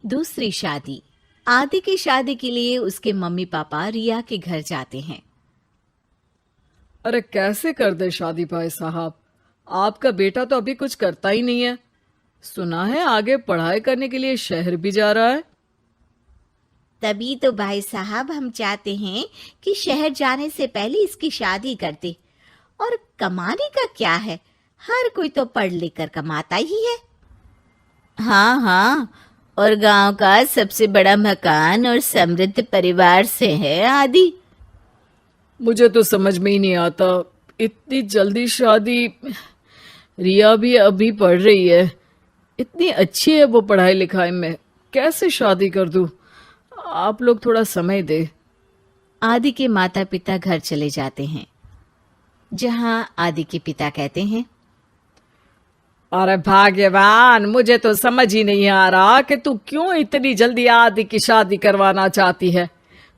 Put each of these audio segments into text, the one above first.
दूसरी शादी। आदि की शादी के लिए उसके मम्मी पापा रिया के घर जाते हैं। अरे कैसे कर दे शादी भाई साहब। आपका बेटा तो अभी कुछ करता ही नहीं है। सुना है आगे पढ़ाई करने के लिए शहर भी जा रहा है। तभी तो भाई साहब हम चाहते हैं कि शहर जाने से पहले इसकी शादी कर दे। और कमाने का क्या है, हर कोई तो पढ़ लिख कर कमाता ही है। हाँ हाँ, और गांव का सबसे बड़ा मकान और समृद्ध परिवार से है आदि। मुझे तो समझ में ही नहीं आता, इतनी जल्दी शादी। रिया भी अभी पढ़ रही है, इतनी अच्छी है वो पढ़ाई लिखाई में, कैसे शादी कर दूं। आप लोग थोड़ा समय दे। आदि के माता पिता घर चले जाते हैं, जहां आदि के पिता कहते हैं, अरे भाग्यवान, मुझे तो समझ ही नहीं आ रहा कि तू क्यों इतनी जल्दी आदि की शादी करवाना चाहती है।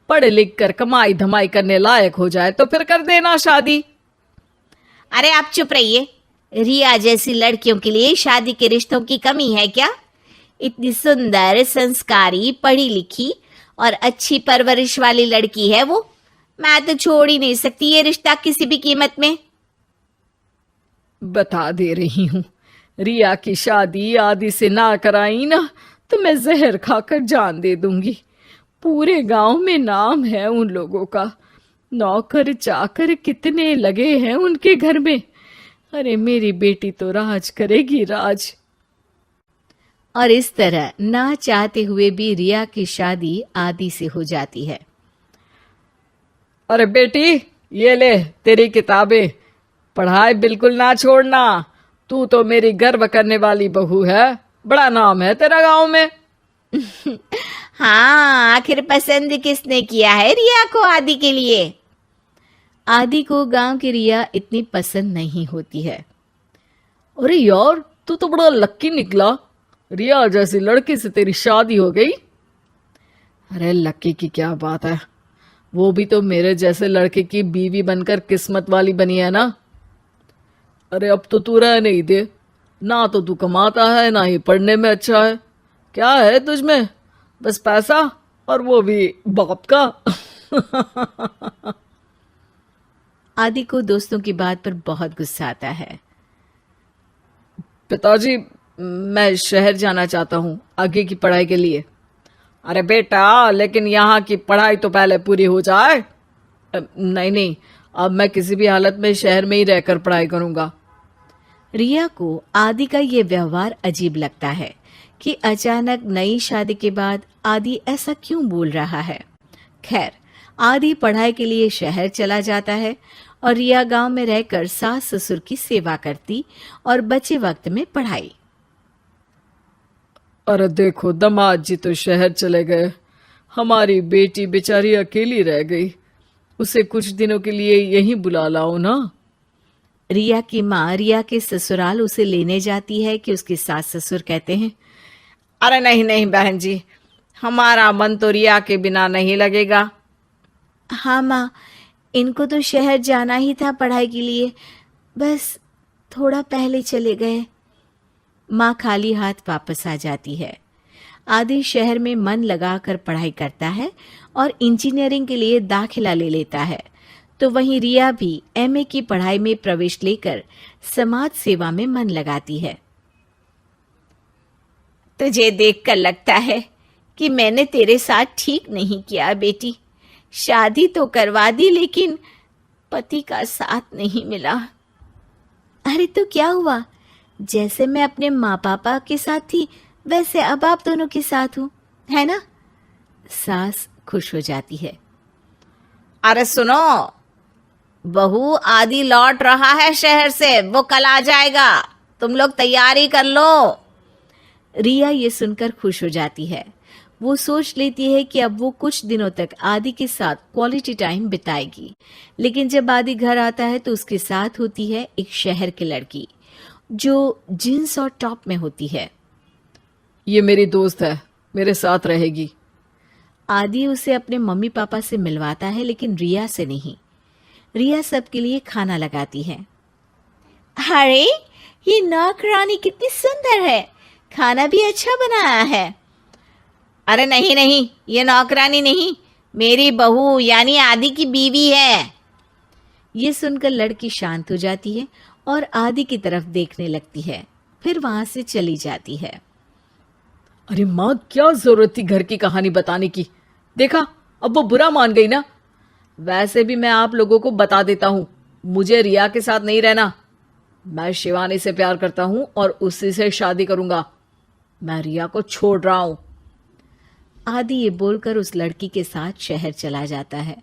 पढ़ लिख कर कमाई धमाई करने लायक हो जाए तो फिर कर देना शादी। अरे आप चुप रहिए। रिया जैसी लड़कियों के लिए शादी के रिश्तों की कमी है क्या? इतनी सुंदर, संस्कारी, पढ़ी लिखी और अच्छी परवरिश वाली लड़की है वो। मैं तो छोड़ ही नहीं सकती ये रिश्ता किसी भी कीमत में। बता दे रही हूँ, रिया की शादी आदि से ना कराई ना तो मैं जहर खाकर जान दे दूंगी। पूरे गांव में नाम है उन लोगों का, नौकर चाकर कितने लगे हैं उनके घर में। अरे मेरी बेटी तो राज करेगी, राज। और इस तरह ना चाहते हुए भी रिया की शादी आदि से हो जाती है। अरे बेटी, ये ले तेरी किताबें, पढ़ाई बिल्कुल ना छोड़ना। तू तो मेरी गर्व करने वाली बहू है, बड़ा नाम है तेरा गांव में। हाँ, आखिर पसंद किसने किया है रिया को आदि के लिए? आदि को गांव की रिया इतनी पसंद नहीं होती है। अरे यार, तू तो बड़ा लक्की निकला, रिया जैसी लड़की से तेरी शादी हो गई। अरे लक्की की क्या बात है, वो भी तो मेरे जैसे लड़के की बीवी बनकर किस्मत वाली बनी है ना। अरे अब तो तू रह नहीं दे, ना तो तू कमाता है ना ही पढ़ने में अच्छा है। क्या है तुझमें? बस पैसा, और वो भी बाप का। आदि को दोस्तों की बात पर बहुत गुस्सा आता है। पिताजी, मैं शहर जाना चाहता हूँ आगे की पढ़ाई के लिए। अरे बेटा, लेकिन यहाँ की पढ़ाई तो पहले पूरी हो जाए। नहीं नहीं, अब मैं किसी भी हालत में शहर में ही रहकर पढ़ाई करूंगा। रिया को आदि का ये व्यवहार अजीब लगता है कि अचानक नई शादी के बाद आदि ऐसा क्यों बोल रहा है। खैर, आदि पढ़ाई के लिए शहर चला जाता है और रिया गांव में रहकर सास ससुर की सेवा करती और बचे वक्त में पढ़ाई। अरे देखो, दामाद जी तो शहर चले गए, हमारी बेटी बेचारी अकेली रह गई। उसे कुछ दिनों के लिए यहीं बुला लाओ ना। रिया की माँ रिया के ससुराल उसे लेने जाती है कि उसके सास ससुर कहते हैं, अरे नहीं नहीं बहन जी, हमारा मन तो रिया के बिना नहीं लगेगा। हाँ माँ, इनको तो शहर जाना ही था पढ़ाई के लिए, बस थोड़ा पहले चले गए। माँ खाली हाथ वापस आ जाती है। आदि शहर में मन लगाकर पढ़ाई करता है और इंजीनियरिंग के लिए दाखिला ले लेता है, तो वहीं रिया भी एमए की पढ़ाई में प्रवेश लेकर समाज सेवा में मन लगाती है। तुझे देखकर लगता है कि मैंने तेरे साथ ठीक नहीं किया बेटी। शादी तो करवा दी लेकिन पति का साथ नहीं मिला। अरे तो क्या हुआ, जैसे मैं अपने माँ पापा के साथ थी वैसे अब आप दोनों के साथ हूँ, है ना? सास खुश हो जाती है। अरे सुनो, बहू आदि लौट रहा है शहर से, वो कल आ जाएगा, तुम लोग तैयारी कर लो। रिया ये सुनकर खुश हो जाती है। वो सोच लेती है कि अब वो कुछ दिनों तक आदि के साथ क्वालिटी टाइम बिताएगी। लेकिन जब आदि घर आता है तो उसके साथ होती है एक शहर की लड़की जो जींस और टॉप में होती है। ये मेरी दोस्त है, मेरे साथ रहेगी। आदि उसे अपने मम्मी पापा से मिलवाता है लेकिन रिया से नहीं। रिया सबके लिए खाना लगाती है। अरे ये नौकरानी कितनी सुंदर है, खाना भी अच्छा बनाया है। अरे नहीं नहीं, ये नौकरानी नहीं, मेरी बहू यानी आदि की बीवी है। ये सुनकर लड़की शांत हो जाती है और आदि की तरफ देखने लगती है, फिर वहां से चली जाती है। अरे माँ, क्या जरूरत थी घर की कहानी बताने की? देखा, अब वो बुरा मान गई ना। वैसे भी मैं आप लोगों को बता देता हूं, मुझे रिया के साथ नहीं रहना। मैं शिवानी से प्यार करता हूं और उसी से शादी करूंगा। मैं रिया को छोड़ रहा हूं। आदि ये बोलकर उस लड़की के साथ शहर चला जाता है।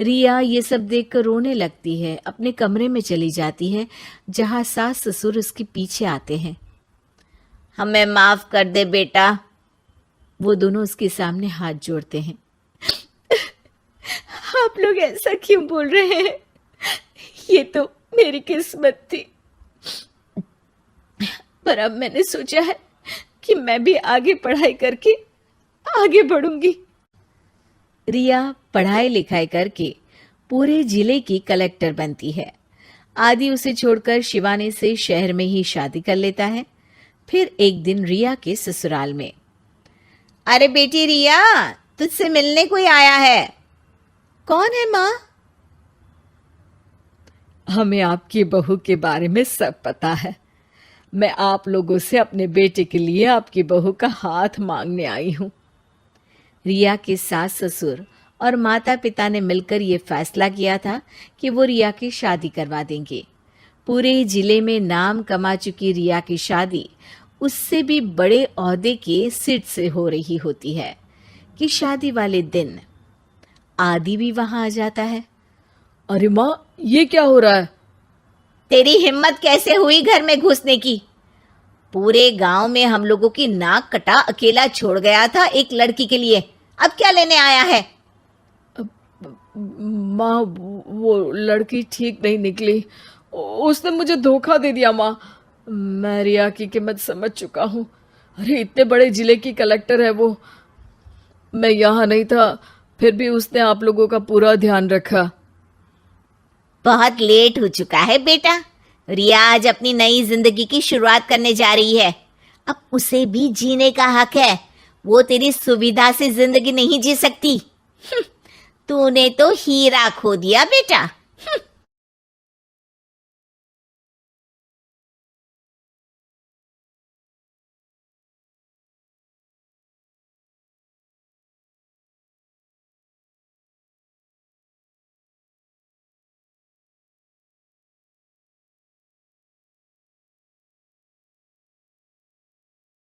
रिया ये सब देखकर रोने लगती है, अपने कमरे में चली जाती है जहां सास ससुर उसके पीछे आते हैं। हमें माफ कर दे बेटा। वो दोनों उसके सामने हाथ जोड़ते हैं। आप लोग ऐसा क्यों बोल रहे हैं? ये तो मेरी किस्मत थी, पर अब मैंने सोचा है कि मैं भी आगे पढ़ाई करके आगे बढ़ूंगी। रिया पढ़ाई लिखाई करके पूरे जिले की कलेक्टर बनती है। आदि उसे छोड़कर शिवानी से शहर में ही शादी कर लेता है। फिर एक दिन रिया के ससुराल में, अरे बेटी रिया, तुझसे मिलने कोई आया है। कौन है माँ? हमें आपकी बहू के बारे में सब पता है। मैं आप लोगों से अपने बेटे के लिए आपकी बहू का हाथ मांगने आई हूं। रिया के सास ससुर और माता पिता ने मिलकर ये फैसला किया था कि वो रिया की शादी करवा देंगे। पूरे जिले में नाम कमा चुकी रिया की शादी उससे भी बड़े ओहदे के सिट से हो रही होती है कि शादी वाले दिन आदि भी वहां आ जाता है। अरे माँ, ये क्या हो रहा है? तेरी हिम्मत कैसे हुई घर में घुसने की? पूरे गांव में हम लोगों की नाक कटा अकेला छोड़ गया था एक लड़की के लिए, अब क्या लेने आया है? माँ, वो लड़की ठीक नहीं निकली। उसने मुझे धोखा दे दिया माँ। मैं रिया की कीमत समझ चुका हूँ। अरे इतने बड़े जिले की कलेक्टर है वो। मैं यहाँ नहीं था, फिर भी उसने आप लोगों का पूरा ध्यान रखा। बहुत लेट हो चुका है बेटा। रिया आज अपनी नई जिंदगी की शुरुआत करने जा रही है, अब उसे भी जीने का हक है। वो तेरी सुविधा से जिंदगी नहीं जी सकती। तूने तो हीरा खो दिया बेटा।